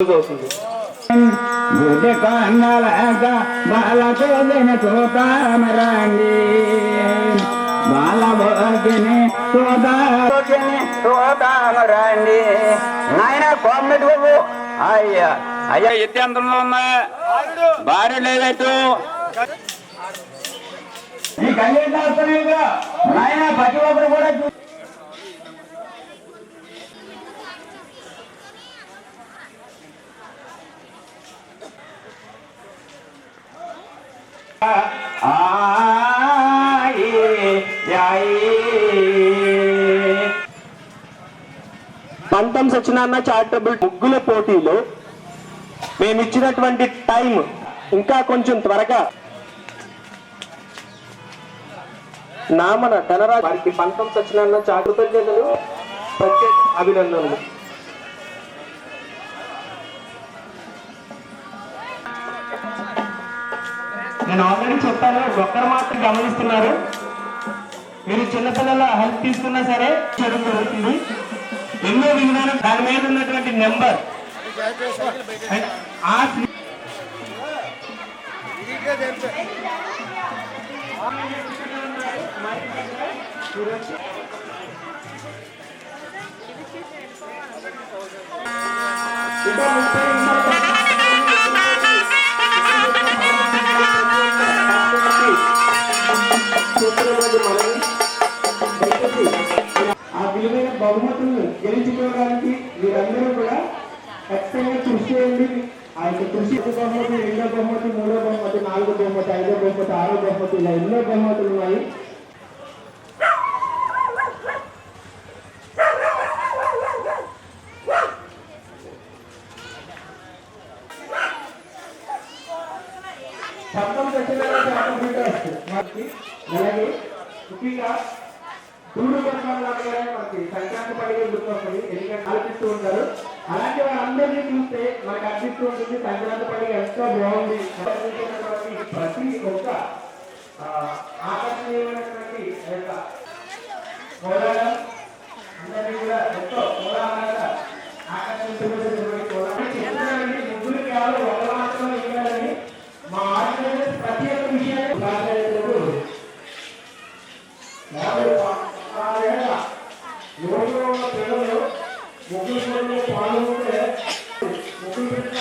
అవుతుంది. గుడి కొండలక బాలచోదిని చూతామరండి బాలభోగిని చూతామరండి నాయన కోమ్మటి బాబు అయ్యా అయ్యా ఎత్తంతంలో ఉన్న భార్య లేదట్టు నీ కళ్యాణ నాయన ప్రతి ఒక్కరు కూడా పంతం సత్యనారాయణ చారిటబుల్ ముగ్గుల పోటీలో మేము ఇచ్చినటువంటి టైం ఇంకా కొంచెం త్వరగా నామన ధనరాజ్ వారికి పంతం సత్యనారాయణ కృతజ్ఞతలు ప్రత్యేక అభినందనలు. నేను ఆల్రెడీ చెప్పాను, ఒక్కరు మాత్రం గమనిస్తున్నారు. మీరు చిన్నపిల్లల హెల్ప్ తీసుకున్నా సరే జరుగుతుంది. ఎన్నో విధానం దాని మీద ఉన్నటువంటి నెంబర్ ఆ విలువైన బహుమతులను గెలుచుకోవడానికి మీరందరూ కూడా ఖచ్చితంగా కృషి చేయండి. ఆ యొక్క కృషి బహుమతి, రెండో బహుమతి, మూడో బహుమతి, నాలుగో బహుమతి, ఐదో బహుమతి, ఆరో బహుమతి, ఇలా ఎన్నో బహుమతులు ఉన్నాయి. అలాగే ముఖ్యంగా దూడు మనకి సంక్రాంతి పండుగ గుర్తొస్తుంది, ఎందుకంటే ఆలోచిస్తూ ఉంటారు. అలాంటి వాళ్ళందరినీ చూస్తే మనకు అనిపిస్తూ ఉంటుంది సంక్రాంతి పండుగ ఎంతో బాగుంది. ప్రతి ఒక్క ఆకర్షణీయమైనటువంటి పోరాటం అందరినీ కూడా ఎంతో పోరాటంగా ఆకర్షించబడినటువంటి ముగ్గురు కేవలం ఒక మాత్రమే ఇవ్వాలని మా ఆర్గనైజర్ ప్రతి ఒక్క విషయాన్ని పిల్లలు ముగ్గురు పాల్గొంటే ముగ్గురు పెట్టిన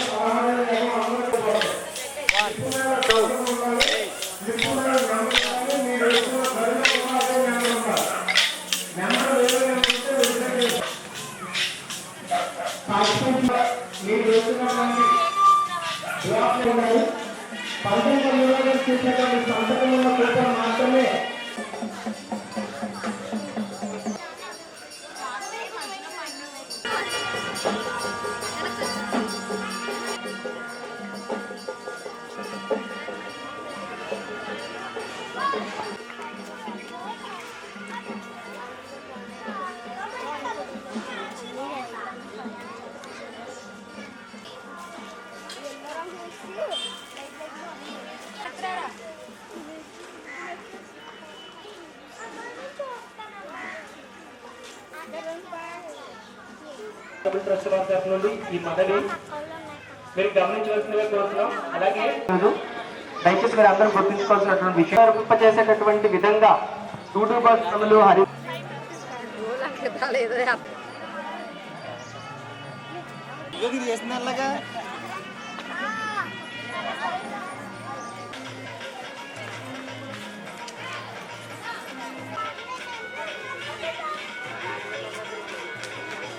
మీరు చేస్తున్నటువంటి పంతొమ్మిది చేసేటువంటి సంతకం ఉన్న పేపర్ మాత్రమే ట్రస్ట్ వారి తరఫు నుండి ఈ పదవి మీరు గమనించవలసిందిగా కోరుతున్నాం. అలాగే దయచేసి మీరు అందరూ గుర్తుంచుకోవాల్సినటువంటి విషయం చేసేటటువంటి విధంగా యూట్యూబర్లు హరి చేస్తున్నారుగా